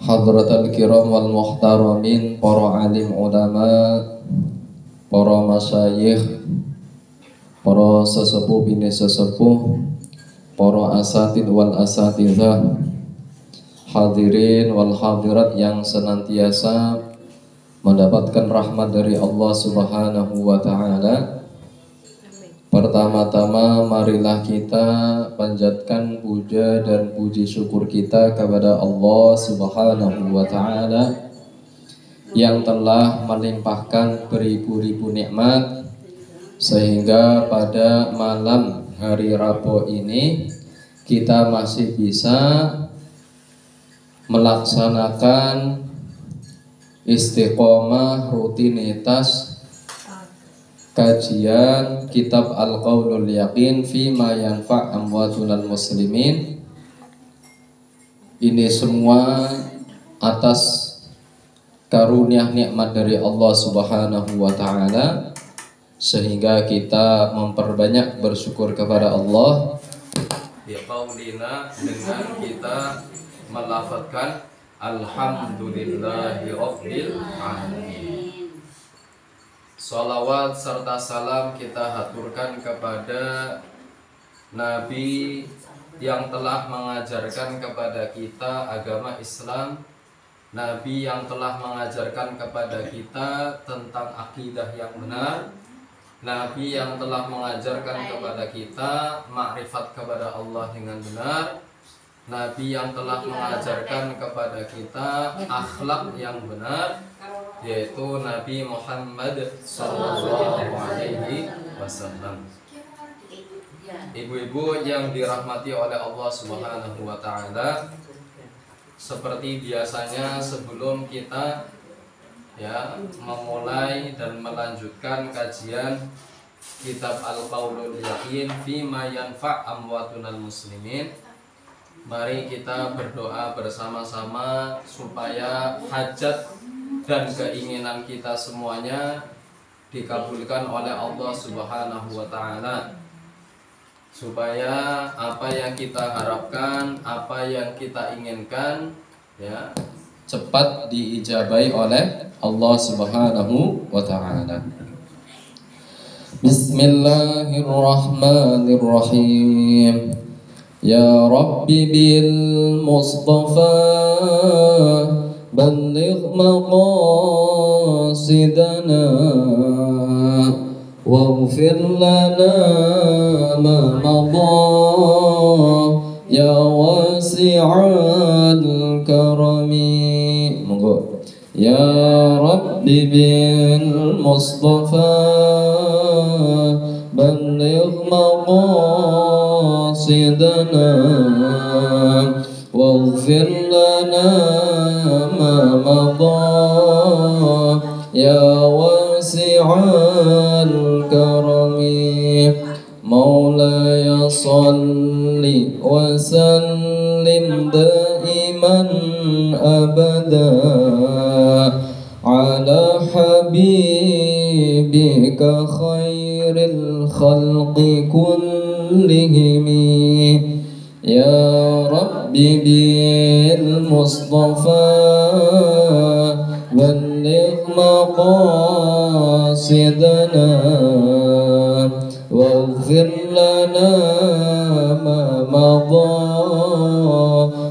Hadratal kiram wal muhtaramin, para alim ulama, para masyayikh, para sesepuh bini sesepuh, para asatid wal asatidzah, hadirin wal hadirat yang senantiasa mendapatkan rahmat dari Allah Subhanahu wa ta'ala. Pertama-tama marilah kita panjatkan puja dan puji syukur kita kepada Allah Subhanahu wa ta'ala yang telah melimpahkan beribu-ribu nikmat sehingga pada malam hari Rabu ini kita masih bisa melaksanakan istiqomah rutinitas kajian kitab Al-Qaulul Yaqin Fima Yanfa' Amwatunal Muslimin. Ini semua atas karunia nikmat dari Allah Subhanahu wa ta'ala, sehingga kita memperbanyak bersyukur kepada Allah biqaulina, dengan kita melafadzkan alhamdulillahi rabbil alamin. Salawat serta salam kita haturkan kepada Nabi yang telah mengajarkan kepada kita agama Islam, Nabi yang telah mengajarkan kepada kita tentang akidah yang benar, Nabi yang telah mengajarkan kepada kita makrifat kepada Allah dengan benar, Nabi yang telah mengajarkan kepada kita akhlak yang benar, yaitu Nabi Muhammad sallallahu alaihi wasallam. Ibu-ibu yang dirahmati oleh Allah Subhanahu wa ta'ala, seperti biasanya sebelum kita memulai dan melanjutkan kajian kitab Al-Qaulul Yaqin Fima Yanfa' Amwatunal Muslimin, mari kita berdoa bersama-sama supaya hajat dan keinginan kita semuanya dikabulkan oleh Allah Subhanahu wa ta'ala, supaya apa yang kita harapkan, apa yang kita inginkan cepat diijabahi oleh Allah Subhanahu wa ta'ala. Bismillahirrahmanirrahim. Ya Rabbi bil Mustafa balligh maqasidana waghfir lana ma madha ya wasi'al karami. Monggo. Ya Rabbi bil Mustafa balligh maqasidana waghfir lana ma madha ya wasi'al karami. Maulaya salli wa sallim daiman abada ala habibika khairil khalqi kullihim. Ya Rabbi bil Mustafa balligh maqasidana waghfir lana ma madha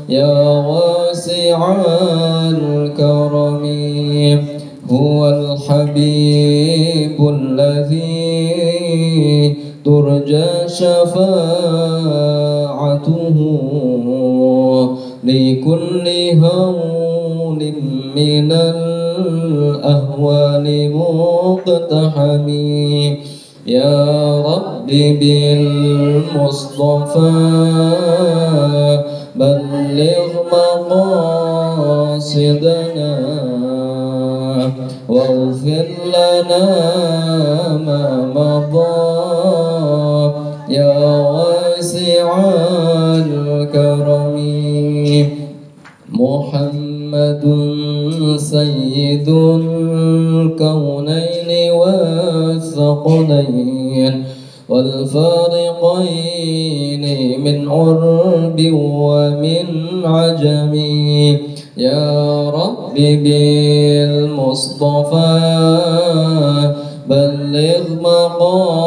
ya wasi'al karami. Huwal habibul ladzi turja syafa'atuhu likulli hawlin minal ahwali muqtahami. Ya Rabbi bil Mustafa balligh maqasidana waghfir lana ma madha ya wasi'al karami. Muhammadun sayyidul kaunaini والثقلين والفارقين من عرب ومن عجم يا رب بالمصطفى بلغ مقاصدنا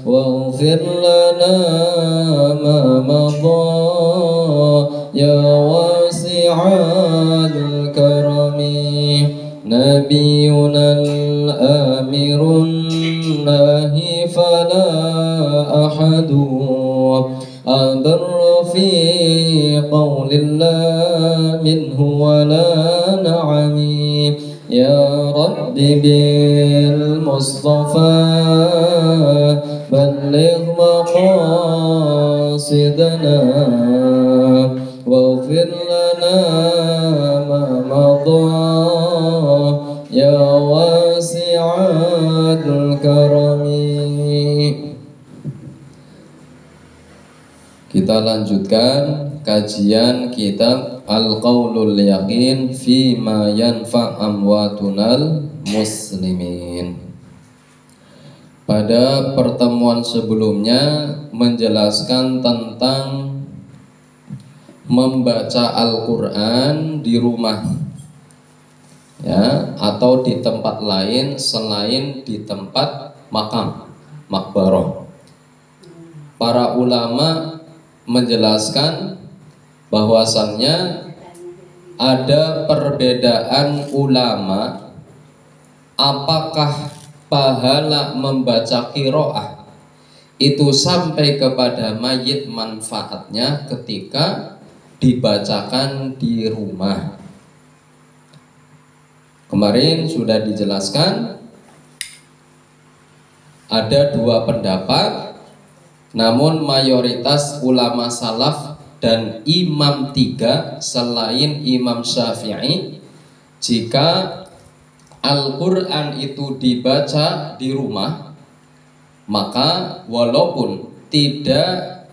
واغفر لنا ما مضى يا واسع الكرم نبينا الآمر الناهي فلا أحد أبر في قول الله منه ولا نعم يا رب بالمصطفى بلغ مقاصدنا واغفر لنا ما مضى يا واسع الكرم. Kita lanjutkan kajian kitab Al-Qaulul Yaqin fi ma yanfa' amwatunal muslimin. Pada pertemuan sebelumnya menjelaskan tentang membaca Al-Quran di rumah, ya, atau di tempat lain selain di tempat makam, makbaroh. Para ulama menjelaskan bahwasannya ada perbedaan ulama apakah pahala membaca qiraah itu sampai kepada mayit manfaatnya ketika dibacakan di rumah. Kemarin sudah dijelaskan ada dua pendapat, namun mayoritas ulama salaf dan imam tiga selain Imam Syafi'i, jika Al-Quran itu dibaca di rumah, maka walaupun tidak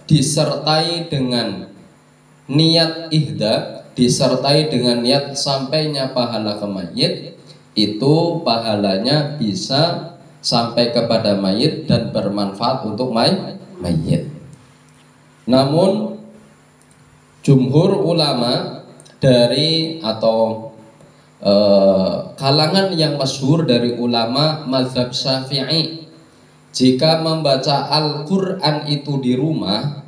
disertai dengan niat ihda, disertai dengan niat sampainya pahala ke mayit, itu pahalanya bisa sampai kepada mayit dan bermanfaat untuk mayit. Namun jumhur ulama dari atau kalangan yang masyhur dari ulama mazhab Syafi'i, jika membaca Al-Quran itu di rumah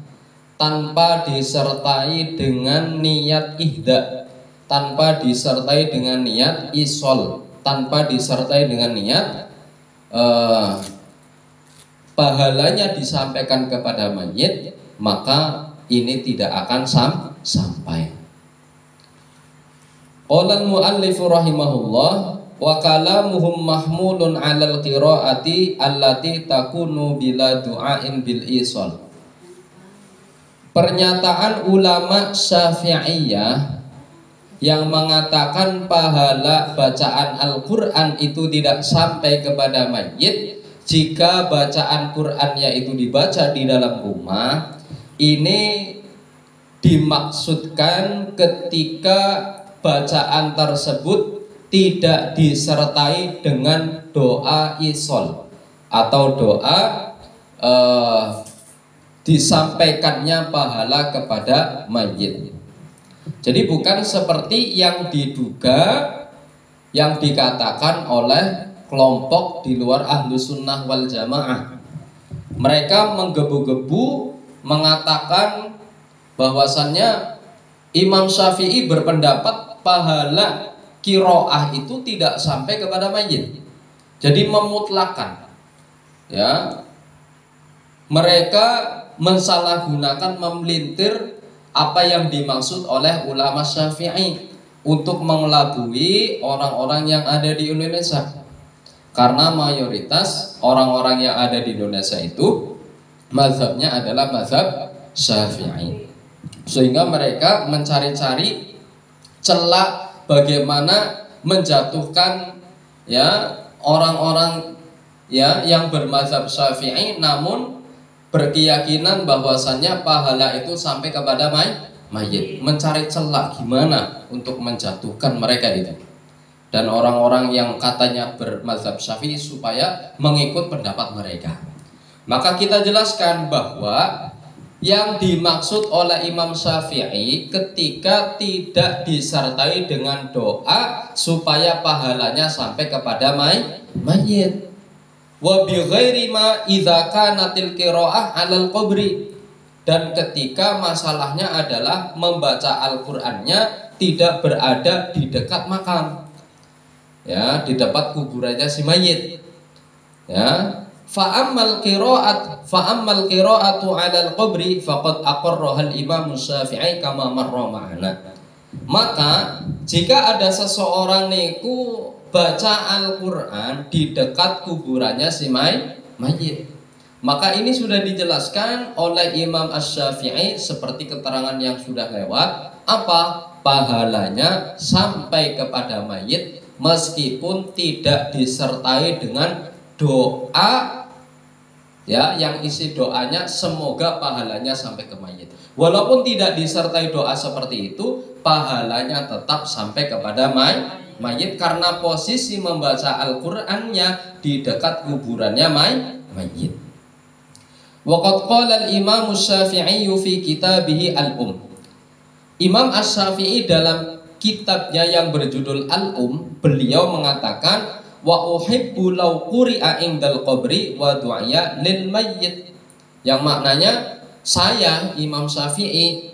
tanpa disertai dengan niat ihda, tanpa disertai dengan niat isol, tanpa disertai dengan niat pahalanya disampaikan kepada mayit, maka ini tidak akan sampai. Qala al-muallif rahimahullah wa kalamuhum mahmulun 'alal qiraati allati takunu bila du'ain bil isal. Pernyataan ulama Syafi'iyah yang mengatakan pahala bacaan Al-Quran itu tidak sampai kepada mayit jika bacaan Qurannya itu dibaca di dalam rumah, ini dimaksudkan ketika bacaan tersebut tidak disertai dengan doa isol atau doa disampaikannya pahala kepada mayit. Jadi bukan seperti yang diduga, yang dikatakan oleh kelompok di luar Ahlus Sunnah wal Jamaah. Mereka menggebu-gebu mengatakan bahwasannya Imam Syafi'i berpendapat pahala qiraah itu tidak sampai kepada mayit. Jadi memutlakan, ya. Mereka mensalahgunakan, memelintir apa yang dimaksud oleh ulama Syafi'i untuk mengelabui orang-orang yang ada di Indonesia. Karena mayoritas orang-orang yang ada di Indonesia itu mazhabnya adalah mazhab Syafi'i. Sehingga mereka mencari-cari celah bagaimana menjatuhkan, ya, orang-orang, ya, yang bermazhab Syafi'i namun berkeyakinan bahwasannya pahala itu sampai kepada mayit. Mencari celah gimana untuk menjatuhkan mereka itu. Dan orang-orang yang katanya bermazhab Syafi'i supaya mengikut pendapat mereka. Maka kita jelaskan bahwa Yang dimaksud oleh Imam Syafi'i ketika tidak disertai dengan doa supaya pahalanya sampai kepada mayit. Wa bi ghairi ma idza kanatil qiraah 'alal qabri. Dan ketika masalahnya adalah membaca Al-Qur'annya tidak berada di dekat makam. Ya, di dekat kuburannya si mayit. Ya. Fa'ammal qira'atu 'alal qabri faqad aqarraha al-Imam Syafi'i kama marra ma'ana. Maka jika ada seseorang niku baca Al-Qur'an di dekat kuburannya si mayit, maka ini sudah dijelaskan oleh Imam Asy-Syafi'i seperti keterangan yang sudah lewat, apa? Pahalanya sampai kepada mayit meskipun tidak disertai dengan doa, ya, yang isi doanya semoga pahalanya sampai ke mayit. Walaupun tidak disertai doa seperti itu, pahalanya tetap sampai kepada mayit karena posisi membaca Al-Qur'annya di dekat kuburannya mayit. Waqad qala al-Imam Asy-Syafi'i fi kitabih Al-Um. Imam Asy-Syafi'i dalam kitabnya yang berjudul Al-Um, beliau mengatakan wa uhibbu law quri'a indal qabri wa du'ya lil mayyit, yang maknanya saya Imam Syafi'i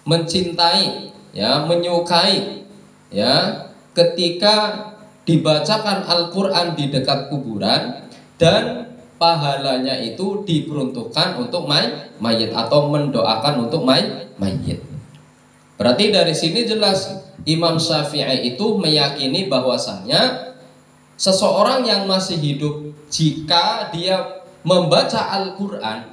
mencintai, ya, menyukai, ya, ketika dibacakan Al-Qur'an di dekat kuburan dan pahalanya itu diperuntukkan untuk mayit atau mendoakan untuk mayit. Berarti dari sini jelas Imam Syafi'i itu meyakini bahwasannya seseorang yang masih hidup, jika dia membaca Al-Qur'an,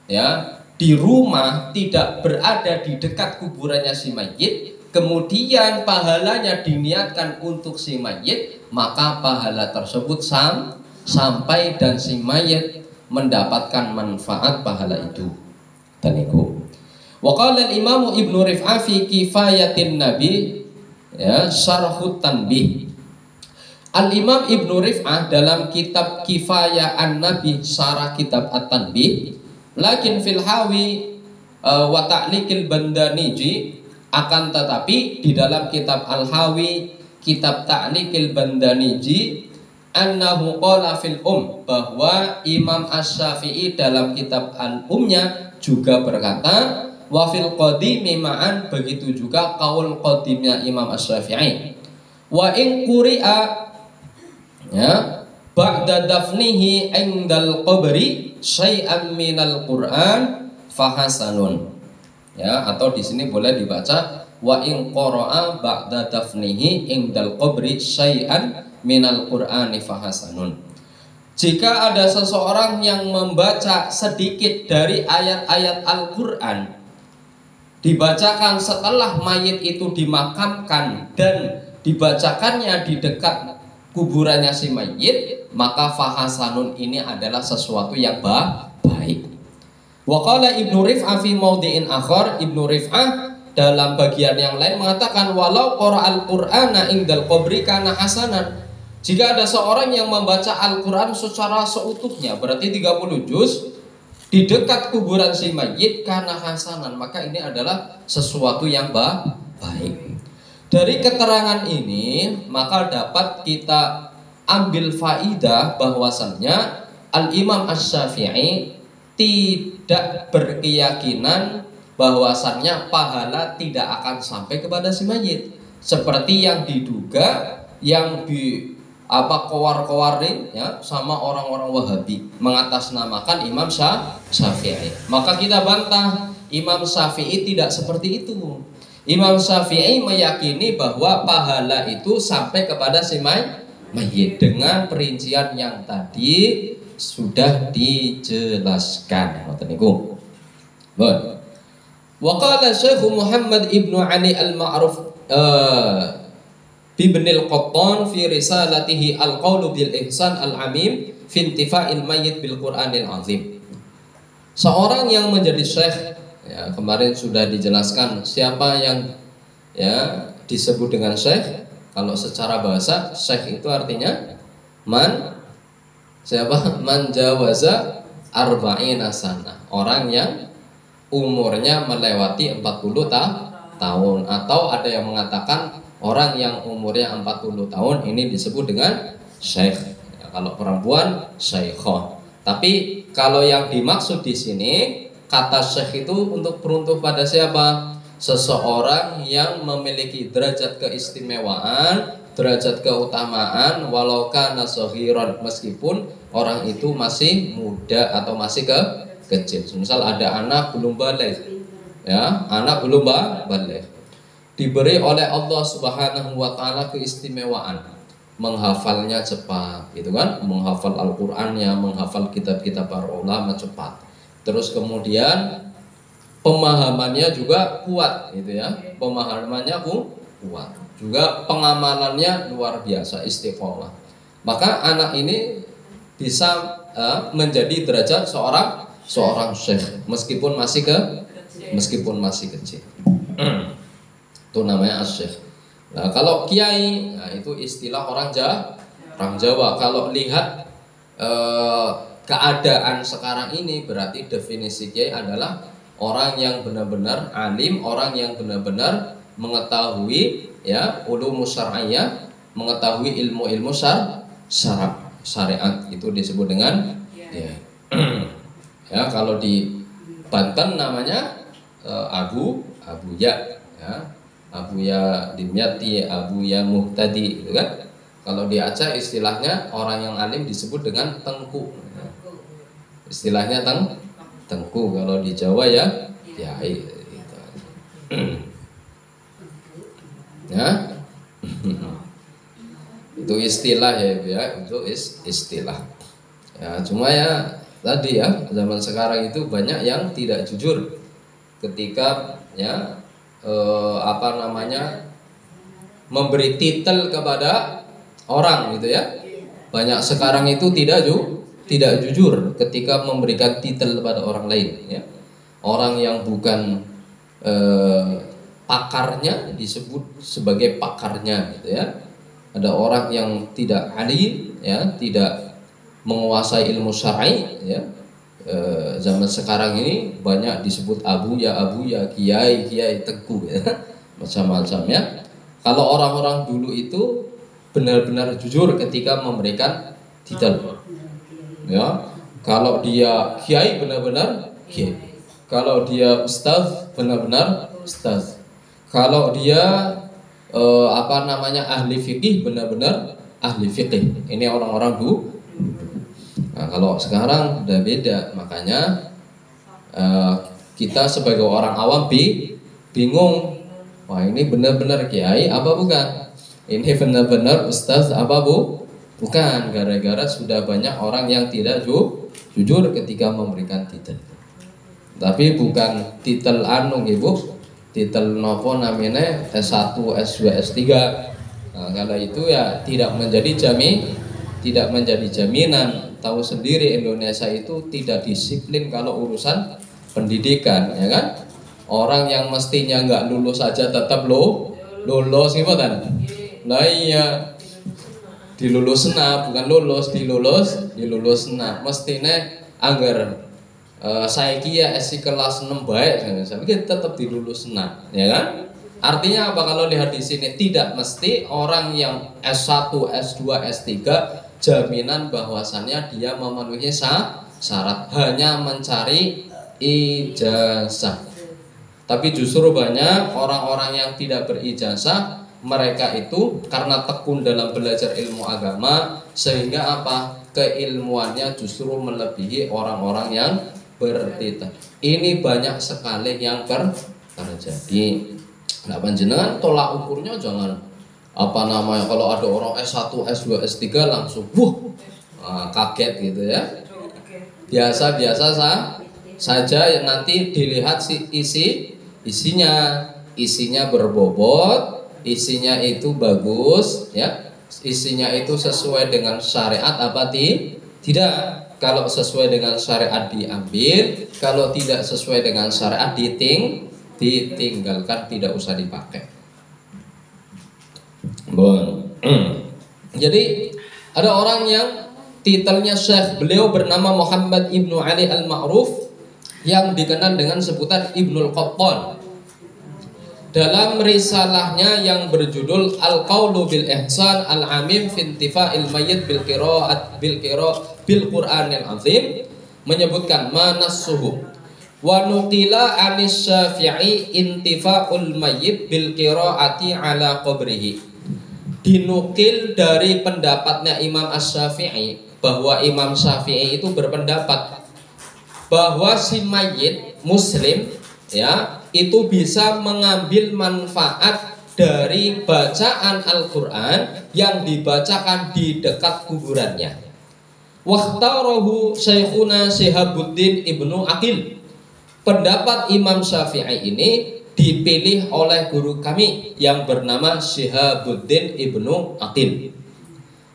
ya, di rumah tidak berada di dekat kuburannya si mayit, kemudian pahalanya diniatkan untuk si mayit, maka pahala tersebut sampai dan si mayit mendapatkan manfaat pahala itu. Dan itu wa qala al-Imam Ibnu Rif'ah fi Kifayatin Nabi, ya, Syarhut Tanbih. Al-Imam Ibnu Rif'ah dalam kitab Kifayah An-Nabi syarah kitab At-Tanbih, lakin fil hawi wa ta'liqil Bandaniji, akan tetapi di dalam kitab Al-Hawi, kitab Ta'liqil Bandaniji, annahu qala fil bahwa Imam Asy-Syafi'i dalam kitab Al-Umnya juga berkata, wa fil qadimi ma'an, begitu juga qaul qadimnya Imam Asy-Syafi'i, wa in quri'a, ya, ba'da dafnihi indal qabri syai'an minal Qur'an fahasanun, ya, atau di sini boleh dibaca wa in qara'a ba'da dafnihi indal qabri syai'an minal Qur'ani fahasanun. Jika ada seseorang yang membaca sedikit dari ayat-ayat Al-Qur'an dibacakan setelah mayit itu dimakamkan dan dibacakannya di dekat kuburannya si mayit, maka fahasanun ini adalah sesuatu yang baik. Wa qala Ibnu Rif'ah fi maudhi'in akhar, Ibnu Rif'ah dalam bagian yang lain mengatakan walau qara'al Qur'ana indal qabri kana hasanan. Jika ada seorang yang membaca Al-Qur'an secara seutuhnya, berarti 30 juz di dekat kuburan si mayit, kana hasanan, maka ini adalah sesuatu yang baik. Dari keterangan ini maka dapat kita ambil faidah bahwasannya Al-Imam Asy-Syafi'i tidak berkeyakinan bahwasannya pahala tidak akan sampai kepada si mayit seperti yang diduga, yang di kowar-kowarin, ya, sama orang-orang Wahabi mengatasnamakan Imam Syafi'i. Maka kita bantah, Imam Syafi'i tidak seperti itu. Imam Syafi'i meyakini bahwa pahala itu sampai kepada si mayit dengan perincian yang tadi sudah dijelaskan. Wa qala Syekh Muhammad Ibnu Ali Al-Ma'ruf Ibnil Qattan fi risalatihi Al-Qaulu bil Ihsan Al-Amim fi intifa'il mayyit bil Qur'anil Azim. Seorang yang menjadi syekh, ya, kemarin sudah dijelaskan siapa yang, ya, disebut dengan syekh. Kalau secara bahasa syekh itu artinya siapa? Man jawaza arba'ina sana, orang yang umurnya melewati 40 tahun, atau ada yang mengatakan orang yang umurnya 40 tahun ini disebut dengan syekh. Ya, kalau perempuan syaikhah. Tapi kalau yang dimaksud di sini kata syekh itu untuk peruntuk pada siapa? Seseorang yang memiliki derajat keistimewaan, derajat keutamaan, walau kana shaghiran, meskipun orang itu masih muda atau masih kecil. Misal ada anak belum balik, ya, anak belum balik, diberi oleh Allah Subhanahu wa taala keistimewaan, menghafalnya cepat, gitu kan? Menghafal Al-Qur'annya, menghafal kitab-kitab para ulama cepat. Terus kemudian pemahamannya juga kuat, gitu ya. Pemahamannya kuat. Juga pengamalannya luar biasa, istiqomah. Maka anak ini bisa menjadi derajat seorang syekh meskipun masih kecil. Itu namanya asyikh. Nah, kalau kiai, nah itu istilah orang Jawa. Kalau lihat keadaan sekarang ini, berarti definisi kiai adalah orang yang benar-benar alim, orang yang benar-benar mengetahui ya ulumus syar'iyyah, mengetahui ilmu-ilmu syariat, itu disebut dengan ya. Ya, kalau di Banten namanya Abuya, ya. Abuya Dimyati, Abuya Muhtadi, gitu kan? Kalau di Aceh istilahnya orang yang alim disebut dengan tengku. Istilahnya tengku. Kalau di Jawa ya kiai gitu. Ya. Itu istilah ya, itu istilah. Ya, cuma ya tadi ya, zaman sekarang itu banyak yang tidak jujur ketika ya memberi titel kepada orang, gitu ya. Banyak sekarang itu tidak jujur ketika memberikan titel kepada orang lain, ya. Orang yang bukan pakarnya disebut sebagai pakarnya, gitu ya. Ada orang yang tidak alim, ya, tidak menguasai ilmu syar'i, ya. Zaman sekarang ini banyak disebut abu ya, kiai teguh, ya. Macam-macam, ya. Kalau orang-orang dulu itu benar-benar jujur ketika memberikan titel, ya. Kalau dia kiai benar-benar kiai, kalau dia ustaz benar-benar ustaz, kalau dia ahli fikih benar-benar ahli fikih. Ini orang-orang dulu. Nah, kalau sekarang udah beda, makanya kita sebagai orang awam bingung. Wah, ini benar-benar kiai apa bukan? Ini benar-benar ustaz apa bukan? Gara-gara sudah banyak orang yang tidak jujur ketika memberikan titel. Tapi bukan titel ibu, titel nopo namanya S1, S2, S3. Nah, kalau itu ya tidak menjadi jaminan. Tahu sendiri Indonesia itu tidak disiplin kalau urusan pendidikan, ya kan? Orang yang mestinya nggak lulus saja tetap lulus, gimana? Nah iya, dilulus bukan lulus, dilulus mestinya anggar saya kia SI kelas 6 baik, tapi tetap dilulus ya kan? Artinya apa kalau lihat di sini? Tidak mesti orang yang S1, S2, S3 jaminan bahwasannya dia memenuhi syarat, hanya mencari ijazah. Tapi justru banyak orang-orang yang tidak berijazah, mereka itu karena tekun dalam belajar ilmu agama, sehingga apa? Keilmuannya justru melebihi orang-orang yang bertitel. Ini banyak sekali yang terjadi. Nah, panjenengan tolak ukurnya jangan kalau ada orang S1, S2, S3 langsung kaget gitu ya. Biasa-biasa saja, nanti dilihat isinya berbobot, isinya itu bagus, ya. Isinya itu sesuai dengan syariat apa tidak. Kalau sesuai dengan syariat diambil, kalau tidak sesuai dengan syariat ditinggalkan, tidak usah dipakai. Bon. Jadi ada orang yang titelnya syekh, beliau bernama Muhammad ibnu Ali al-Ma'ruf, yang dikenal dengan sebutan Ibnul Qattan. Dalam risalahnya yang berjudul Al-Qaulu bil Ihsan Al-Amim fi Intifa'il Mayyit bil Qur'anil Azim menyebutkan manassuhu wa nuqila anis Syafi'i intifa'ul mayyit bil qira'ati ala qabrihi. Dinukil dari pendapatnya Imam Asy-Syafi'i bahwa Imam Syafi'i itu berpendapat bahwa si mayit muslim ya itu bisa mengambil manfaat dari bacaan Al-Quran yang dibacakan di dekat kuburannya. Wahtarahu Syekhuna Syihabuddin Ibnu Aqil. Pendapat Imam Syafi'i ini dipilih oleh guru kami yang bernama Syihabuddin Ibnu Aqil.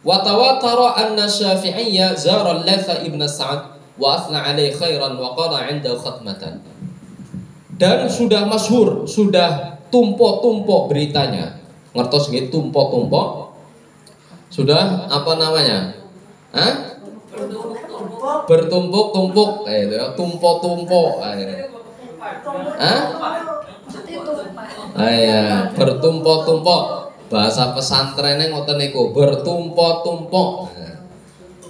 Wa tawatara anna Syafi'iyya zara Latha ibn Sa'ad wa athna alaihi khairan wa qala 'inda khatmatan. Dan sudah masyhur, sudah tumpuk-tumpuk beritanya. Ngertos gitu tumpuk-tumpuk? Sudah apa namanya? Hah? Bertumpuk-tumpuk kayak itu ya, tumpuk-tumpuk akhirnya. Hah? Iya, bertumpuk-tumpuk. Bahasa pesantrennya ngoten niku, bertumpuk-tumpuk.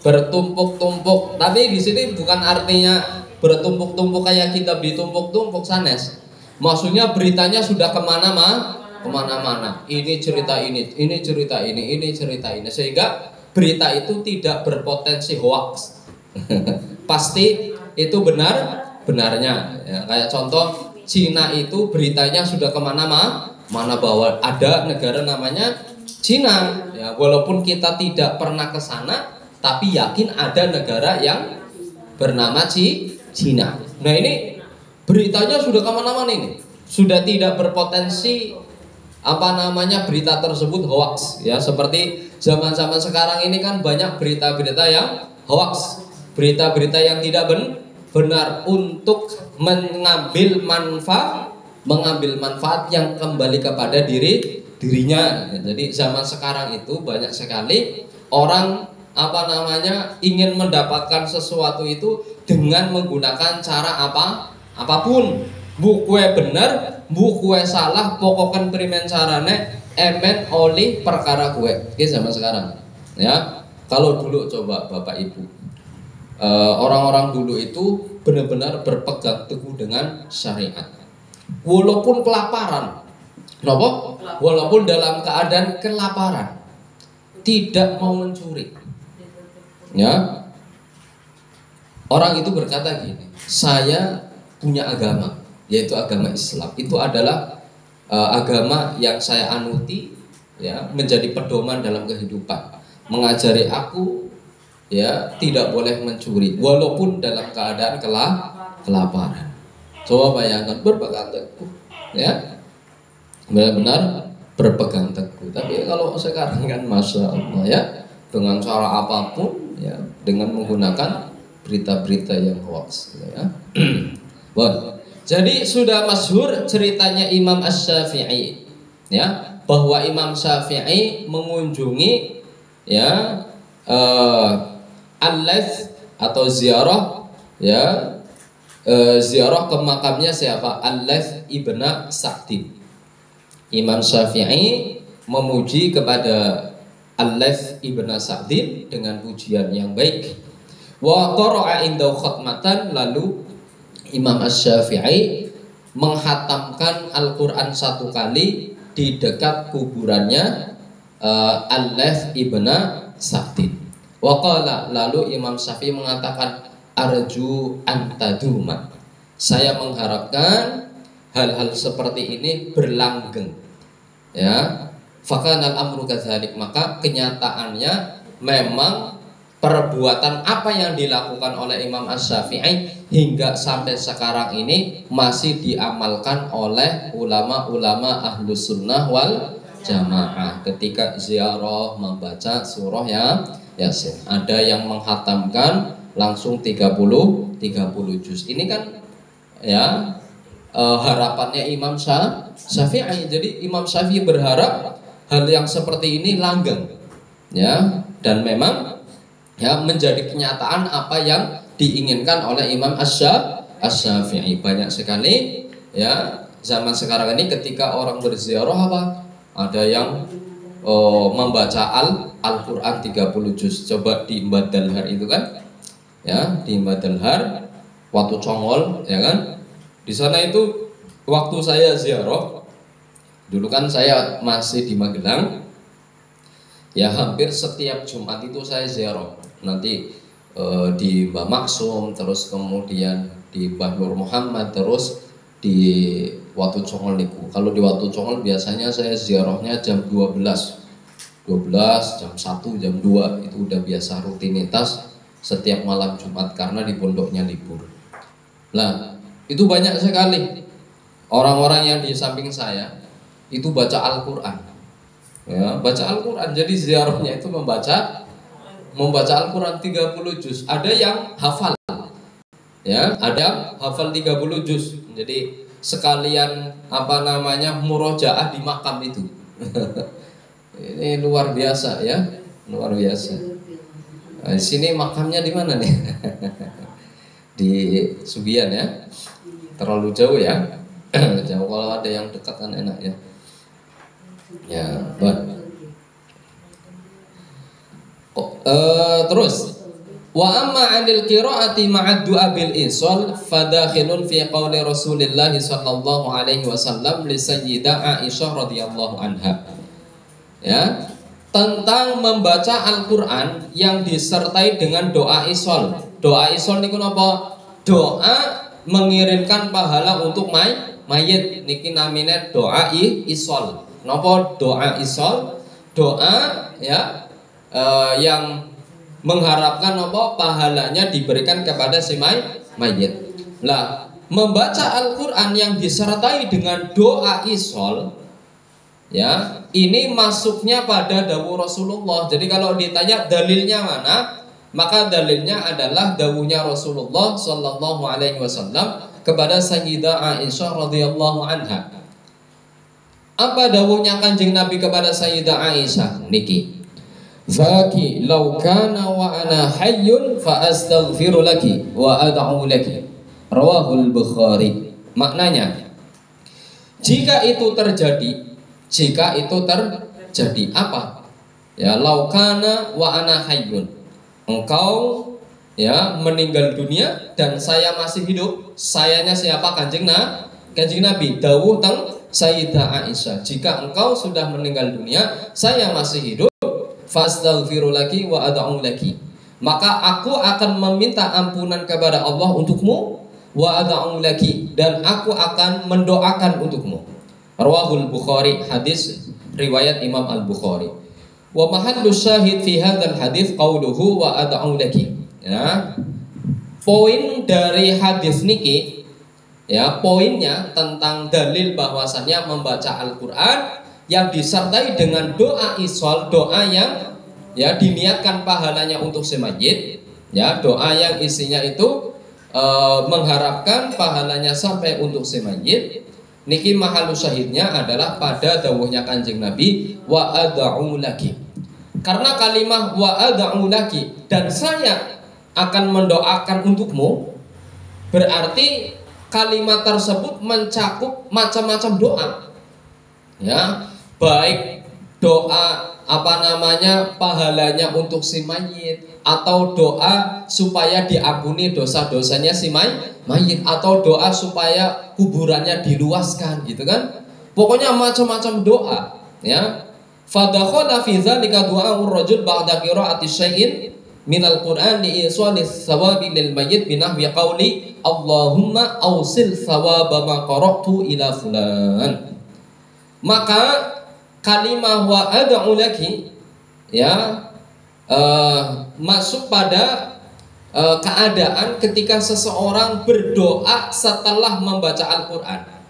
Bertumpuk-tumpuk. Tapi di sini bukan artinya bertumpuk-tumpuk kayak kita ditumpuk-tumpuk sanes. Maksudnya beritanya sudah kemana-mana. Ini cerita ini cerita ini cerita ini. Sehingga berita itu tidak berpotensi hoax. Pasti itu benarnya. Ya, kayak contoh Cina itu beritanya sudah kemana-mana bahwa ada negara namanya Cina. Ya, walaupun kita tidak pernah ke sana, tapi yakin ada negara yang bernama Cina. Nah ini beritanya sudah kemana-mana ini, sudah tidak berpotensi berita tersebut hoax ya. Seperti zaman-zaman sekarang ini kan banyak berita-berita yang hoax, berita-berita yang tidak benar untuk mengambil manfaat yang kembali kepada dirinya. Jadi zaman sekarang itu banyak sekali orang ingin mendapatkan sesuatu itu dengan menggunakan cara apapun. Bu kue bener, bu kue salah, pokoknya primen carane emen oli perkara kue. Oke, zaman sekarang. Ya, kalau dulu coba Bapak Ibu, orang-orang dulu itu benar-benar berpegang teguh dengan syariat. Walaupun kelaparan, kenapa? Walaupun dalam keadaan kelaparan, tidak mau mencuri. Ya, orang itu berkata gini, saya punya agama, yaitu agama Islam. Itu adalah agama yang saya anuti, ya, menjadi pedoman dalam kehidupan. Mengajari aku, ya, tidak boleh mencuri, walaupun dalam keadaan kelaparan. Coba bayangkan, berpegang teguh, ya, benar-benar berpegang teguh. Tapi kalau sekarang kan, masya Allah, ya, dengan cara apapun. Ya, dengan menggunakan berita-berita yang hoax, ya. Bon. Jadi sudah masyhur ceritanya Imam Asy-Syafi'i, ya, bahwa Imam Syafi'i mengunjungi, ya, al-Laits atau ziarah, ya, ziarah ke makamnya siapa? Al-Laits ibn Sa'd. Imam Syafi'i memuji kepada Al-Laits ibn Sa'd dengan pujian yang baik. Wa qara'a inda khatmatan, lalu Imam Asy-Syafi'i menghatamkan Al-Qur'an satu kali di dekat kuburannya Al-Laits ibn Sa'd. Wa qala, lalu Imam Syafi'i mengatakan arju antaduma. Saya mengharapkan hal-hal seperti ini berlanggeng. Ya. Fakanal amru kadzalik, maka kenyataannya memang perbuatan apa yang dilakukan oleh Imam Asy-Syafi'i hingga sampai sekarang ini masih diamalkan oleh ulama-ulama Ahlus Sunnah wal Jamaah ketika ziarah membaca surah Yasin. Ada yang menghatamkan langsung 30 juz. Ini kan, ya, harapannya Imam Syafi'i. Jadi Imam Syafi'i berharap hal yang seperti ini langgeng, ya, dan memang, ya, menjadi kenyataan apa yang diinginkan oleh Imam Asy-Syafi'i. Banyak sekali ya zaman sekarang ini ketika orang berziarah apa? Ada yang membaca Al-Qur'an 30 juz. Coba di Mbadalhar itu kan. Ya, di Mbadalhar Watu Congol ya kan. Di sana itu waktu saya ziarah, dulu kan saya masih di Magelang. Ya hampir setiap Jumat itu saya ziarah. Nanti di Mbah Maksum, terus kemudian di Mbah Nur Muhammad, terus di Watu Congol niku. Kalau di Watu Congol biasanya saya ziarahnya jam 12, jam 1, jam 2 itu udah biasa rutinitas setiap malam Jumat karena di pondoknya libur. Nah, itu banyak sekali orang-orang yang di samping saya itu baca Al-Qur'an. Ya, baca Al-Qur'an. Jadi ziarahnya itu membaca Al-Qur'an 30 juz. Ada yang hafal. Ya, ada hafal 30 juz. Jadi sekalian murojaah di makam itu. Ini luar biasa ya, luar biasa. Nah, di sini makamnya di mana nih? Di Sugian ya. Terlalu jauh ya. Jauh, kalau ada yang dekat kan enak ya. Ya, terus wa amma 'anil qira'ati ma'ad du'a bil isal fadakhilun fi qouli Rasulillah sallallahu alaihi wasallam li sayyidah Aisyah radhiyallahu anha. Ya, tentang membaca Al-Qur'an yang disertai dengan doa isol. Doa isol niku napa? Doa mengirimkan pahala untuk mayit. Niki namine doa isol. Napa doa isol? Doa ya yang mengharapkan apa? Pahalanya diberikan kepada si mayit. Lah, membaca Al-Qur'an yang disertai dengan doa isol ya, ini masuknya pada dawuh Rasulullah. Jadi kalau ditanya dalilnya mana, maka dalilnya adalah dawuhnya Rasulullah sallallahu alaihi wasallam kepada Sayyidah Aisyah radhiyallahu anha. Apa dawuhnya Kanjeng Nabi kepada Sayyidah Aisyah? Niki. Zaki law kana wa ana hayyun fa astaghfiru laki wa ad'u laki. Rawahul Bukhari. Maknanya, jika itu terjadi apa? Ya, laukana wa ana hayyun. Engkau ya meninggal dunia dan saya masih hidup. Sayanya siapa? Kanjeng Nabi. Dawuh teng Sayyidah Aisyah. Jika engkau sudah meninggal dunia, saya masih hidup, fastaghfiru laki wa ad'u laki. Maka aku akan meminta ampunan kepada Allah untukmu, wa ad'u laki, dan aku akan mendoakan untukmu. Rawahul Bukhari, hadis riwayat Imam Al-Bukhari. Wa mahallu syahid fi hadzal hadis qauluhu wa ad'u laki. Ya. Poin dari hadis niki ya, poinnya tentang dalil bahwasannya membaca Al-Qur'an yang disertai dengan doa isol, doa yang ya diniatkan pahalanya untuk si mayit, ya, doa yang isinya itu mengharapkan pahalanya sampai untuk si mayit. Niki mahalu syahidnya adalah pada dawuhnya Kanjeng Nabi wa ad'u laki. Karena kalimah wa ad'u laki dan saya akan mendoakan untukmu, berarti kalimat tersebut mencakup macam-macam doa. Ya, baik doa pahalanya untuk si mayit, atau doa supaya diampuni dosa-dosanya si mayit, atau doa supaya kuburannya diluaskan, gitu kan. Pokoknya macam-macam doa, ya. Fadakhala fi dzalika du'a'ur rajul ba'da qira'ati syai'in minal Qur'an li iswalis thawabi lil mayyit binahwi qauli Allahumma awsil thawaba ma qara'tu ila fulan. Maka kalimah wa ad'u laki ya masuk pada keadaan ketika seseorang berdoa setelah membaca Al-Qur'an.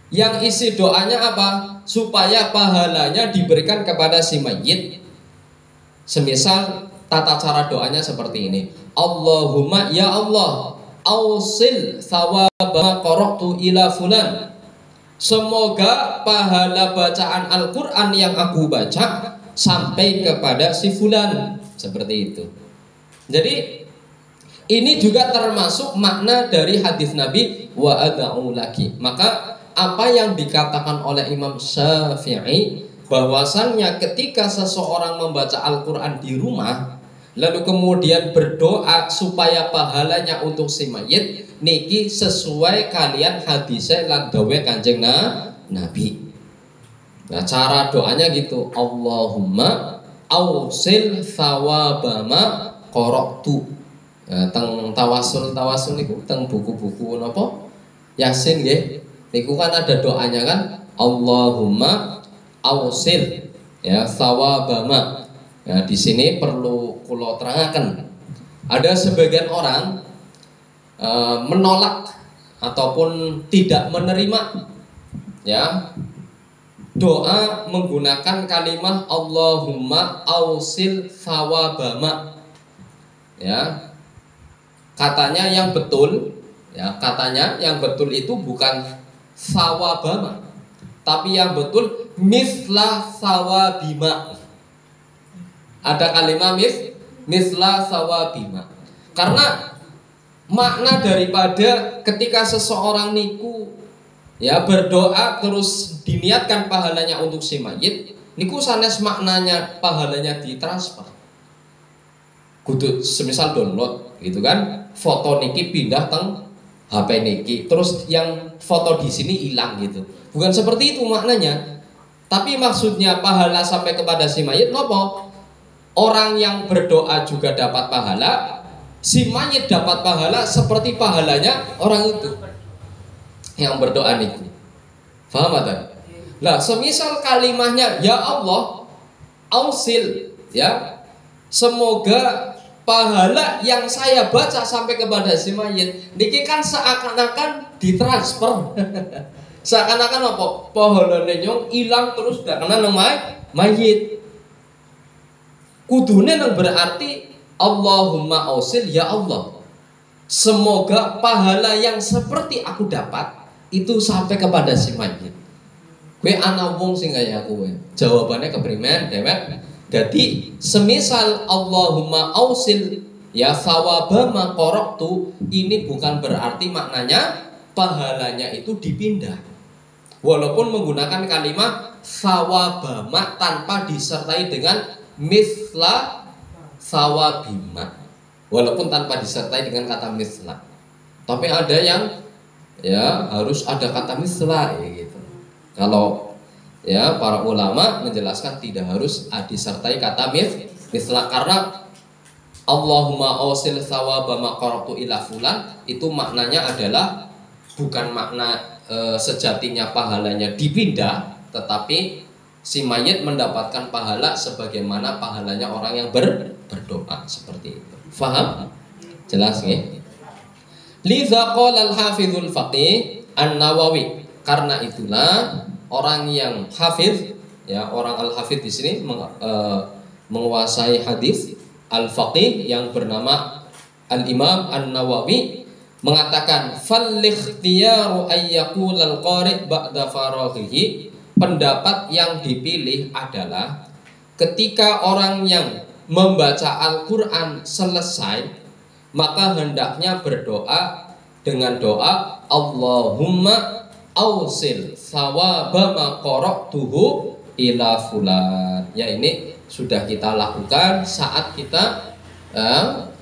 Yang isi doanya apa? Supaya pahalanya diberikan kepada si mayit. Semisal tata cara doanya seperti ini. Allahumma ya Allah, ausil thawaba qara'tu ila fulan. Semoga pahala bacaan Al-Qur'an yang aku baca sampai kepada si fulan. Seperti itu. Jadi Ini juga termasuk makna dari hadis Nabi wa ad'u laki. Maka apa yang dikatakan oleh Imam Syafi'i bahwasannya ketika seseorang membaca Al-Qur'an di rumah lalu kemudian berdoa supaya pahalanya untuk si mayit niki sesuai kalian hadisnya lan dawe Kanjeng Nabi. Nah, cara doanya gitu, Allahumma ausil thawabama qara'tu. Teng tawasul niku teng buku-buku napa Yasin nggih. Niku kan ada doanya kan, Allahumma ausil ya thawabama. Nah, di sini perlu kula terangaken. Ada sebagian orang menolak ataupun tidak menerima ya doa menggunakan kalimat Allahumma ausil thawabama. Ya. Katanya yang betul itu bukan thawabama, tapi yang betul misla thawabima. Ada kalimat misla thawabima. Karena makna daripada ketika seseorang niku ya berdoa terus diniatkan pahalanya untuk si mayit, niku sanes maknanya pahalanya ditransfer. Kudu semisal download gitu kan, foto niki pindah teng HP niki, terus yang foto di sini hilang gitu. Bukan seperti itu maknanya. Tapi maksudnya pahala sampai kepada si mayit nopo? Orang yang berdoa juga dapat pahala, si mayit dapat pahala seperti pahalanya orang itu yang berdoa niki. Paham tak? Lah, semisal kalimahnya ya Allah ausil ya, semoga pahala yang saya baca sampai kepada si mayit niki kan seakan-akan ditransfer. Seakan-akan apa? Pahalane nyong hilang terus gak kena nang mayit. Kudune nang berarti Allahumma ausil ya Allah, semoga pahala yang seperti aku dapat itu sampai kepada si mayit. Kowe ana wong sing kaya kowe. Jawabannya keprimen dewek. Jadi semisal Allahumma ausil ya thawabama qara'tu, ini bukan berarti maknanya pahalanya itu dipindah. Walaupun menggunakan kalimat thawabama tanpa disertai dengan misla thawabima. Walaupun tanpa disertai dengan kata misla. Tapi ada yang ya harus ada kata misla gitu. Kalau ya para ulama menjelaskan tidak harus disertai kata misla, karena Allahumma ausil thawabama qara'tu ila fulan itu maknanya adalah bukan makna sejatinya pahalanya dipindah, tetapi si mayit mendapatkan pahala sebagaimana pahalanya orang yang berdoa seperti itu. Faham? Jelas nggih? Liza qala al-hafizul faqih An-Nawawi. Karena itulah orang yang hafiz ya, orang al-hafiz di sini menguasai hadis, al-faqih yang bernama Al-Imam An-Nawawi mengatakan fal-ikhtiyaru ayyaqul al-qari' ba'da faraghihi. Pendapat yang dipilih adalah ketika orang yang membaca Al-Qur'an selesai, maka hendaknya berdoa dengan doa Allahumma ausil thawabama qara'tuhu ila fulan. Ya, ini sudah kita lakukan saat kita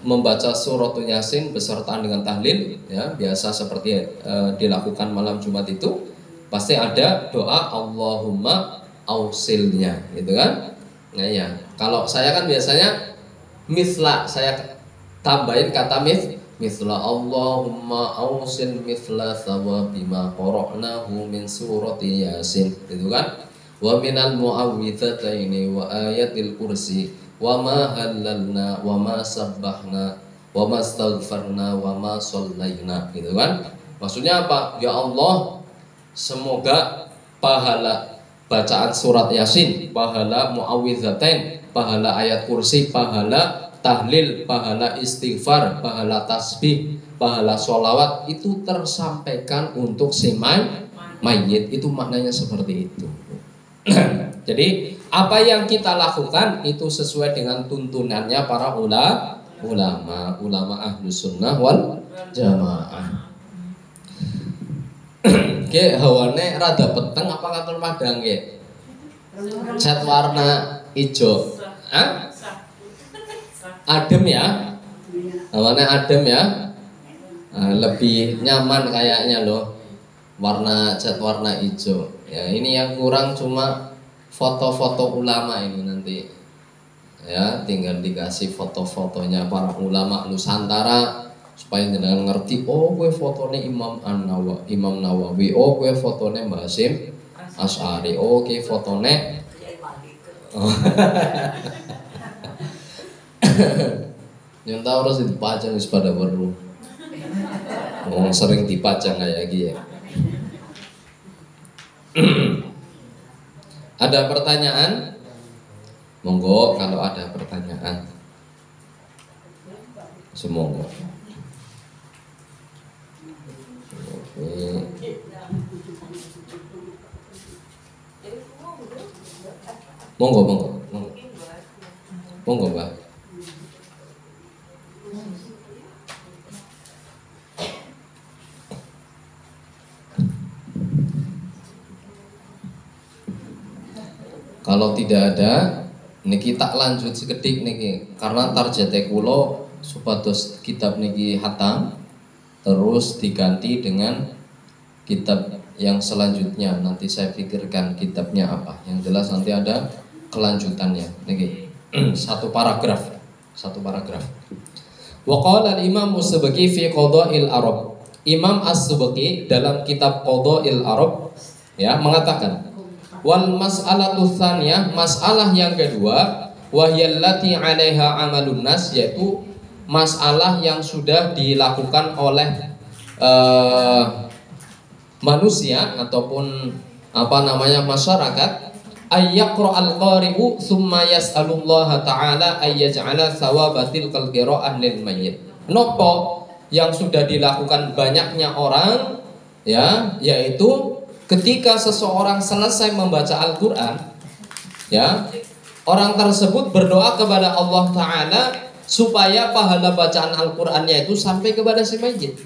membaca surat Yasin beserta dengan tahlil ya, biasa seperti dilakukan malam Jumat itu pasti ada doa Allahumma ausilnya gitu kan. Nah ya, kalau saya kan biasanya misla, saya tambahin kata misla Allahumma ausil misla thawabima qara'nahu min surati Yasin gitu kan. Wa minal mu'awwidhataini wa ayatil kursi wa ma halalna wa ma sabbahna wa ma astaghfarna wa ma shallaina gitu kan. Maksudnya apa? Ya Allah, semoga pahala bacaan surat Yasin, pahala mu'awwidhatain, pahala ayat kursi, pahala tahlil, pahala istighfar, pahala tasbih, pahala sholawat itu tersampaikan untuk si mayit. Itu maknanya seperti itu. Jadi apa yang kita lakukan itu sesuai dengan tuntunannya para ulama ahlus sunnah wal jamaah. Oke, hawane rada peteng apa katon padang ge? Cat warna hijau. Hah? Adem ya? Hawane adem ya? Lebih nyaman kayaknya loh. Cat warna hijau. Ya, ini yang kurang cuma foto-foto ulama ini nanti. Ya, tinggal dikasih foto-fotonya para ulama Nusantara supaya jenengan ngerti, oh gue fotonya Imam Nawawi, oh gue fotonya Mbah Hasyim Asy'ari, oh gue fotonya yang tahu harus dipajang pada baru. Sering dipajang kayak gini ya. Ada pertanyaan? Monggo kalau ada pertanyaan. Semoga. Monggo, Mbak. Kalau tidak ada, niki tak lanjut sekedik niki karena tarjete kula supados kitab niki hatam terus diganti dengan kitab yang selanjutnya. Nanti saya pikirkan kitabnya apa. Yang jelas nanti ada kelanjutannya niki. satu paragraf. Wa qala al-Imam As-Subki fi Qadha'il Arab. Imam As-Subki dalam kitab Qadha'il Arab ya mengatakan wal mas'alatu tsaniyah, masalah yang kedua, wahyallati 'alaiha amalun nas, yaitu masalah yang sudah dilakukan oleh manusia ataupun masyarakat, ayyaqra'al qari'u tsumma yas'alullaha ta'ala ayyaj'ala thawabatil qira'ah lil mayyit. Nopo yang sudah dilakukan banyaknya orang ya, yaitu ketika seseorang selesai membaca Al-Quran ya, orang tersebut berdoa kepada Allah Ta'ala supaya pahala bacaan Al-Qurannya itu sampai kepada si mayit.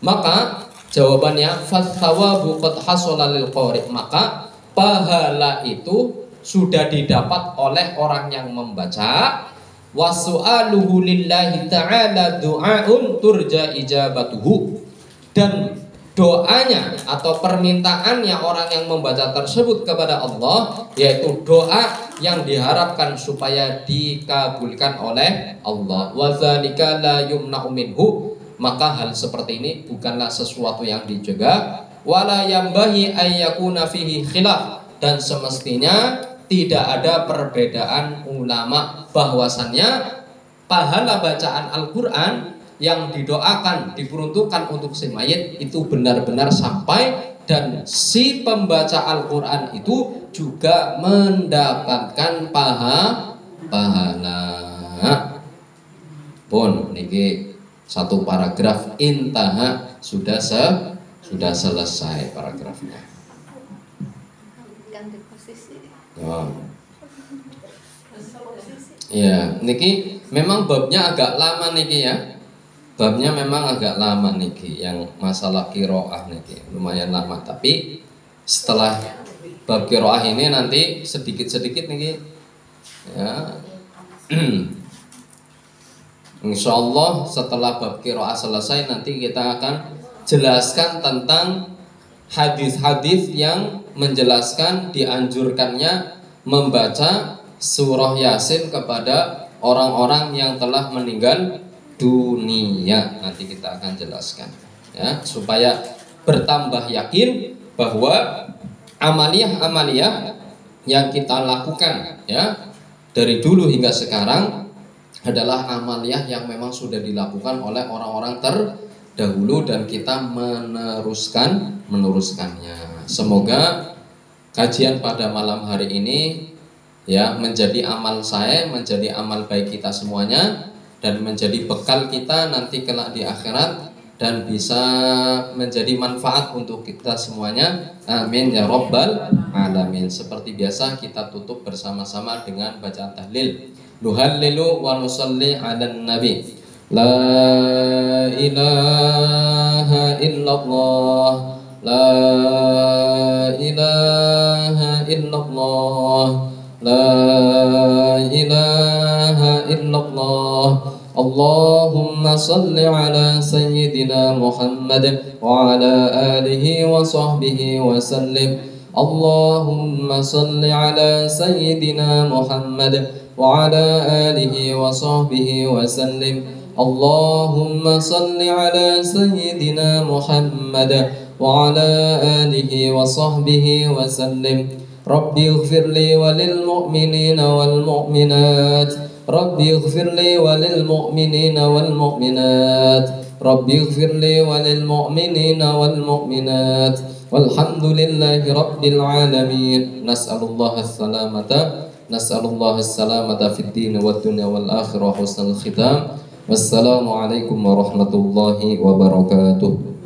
Maka jawabannya fathawabu qad hasala lil qari', maka pahala itu sudah didapat oleh orang yang membaca. Wasu'aluhu lillahi ta'ala du'aun turja ijabatuhu, dan doanya atau permintaannya orang yang membaca tersebut kepada Allah yaitu doa yang diharapkan supaya dikabulkan oleh Allah. Wa dzalika la yumna'u minhu, maka hal seperti ini bukanlah sesuatu yang dicegah. Wala yambahi ayyakuna fihi khilaf, dan semestinya tidak ada perbedaan ulama bahwasannya pahala bacaan Al-Quran yang didoakan diperuntukkan untuk si mayit itu benar-benar sampai, dan si pembaca Al-Quran itu juga mendapatkan pahala. Pun niki satu paragraf intaha, sudah selesai paragrafnya. Ganti posisi. Ya, niki memang babnya agak lama niki ya. Babnya memang agak lama niki, yang masalah qiraah niki lumayan lama, tapi setelah bab qiraah ini nanti sedikit-sedikit niki ya. Insyaallah setelah bab qiraah selesai nanti kita akan jelaskan tentang hadis-hadis yang menjelaskan dianjurkannya membaca surah Yasin kepada orang-orang yang telah meninggal dunia. Nanti kita akan jelaskan ya, supaya bertambah yakin bahwa amaliyah-amaliyah yang kita lakukan ya dari dulu hingga sekarang adalah amaliyah yang memang sudah dilakukan oleh orang-orang terdahulu dan kita meneruskannya. Semoga kajian pada malam hari ini ya menjadi amal saya, menjadi amal baik kita semuanya, dan menjadi bekal kita nanti kelak di akhirat, dan bisa menjadi manfaat untuk kita semuanya. Amin ya rabbal alamin. Seperti biasa kita tutup bersama-sama dengan bacaan tahlil. nuhallilu wa nusalli 'alan nabi. La ilaha illallah, la ilaha illallah, la ilaha illallah. Allahumma salli ala sayyidina Muhammad wa ala alihi wa sahbihi wa sallim. Allahumma salli ala sayyidina Muhammad wa ala alihi wa sahbihi wa sallim. Allahumma salli ala sayyidina Muhammad wa ala alihi wa sahbihi wa sallim. Rabbi ighfirli walil mu'minina wal mu'minat. Rabbi ighfirli walil mu'minina wal mu'minat. Rabbi ighfirli walil mu'minina wal mu'minat. Walhamdulillahi rabbil alamin. Nas'alullaha as-salamata, nas'alullaha as-salamata fid din wad dunya wal akhirah husnul khitam. Wassalamu alaikum warahmatullahi wabarakatuh.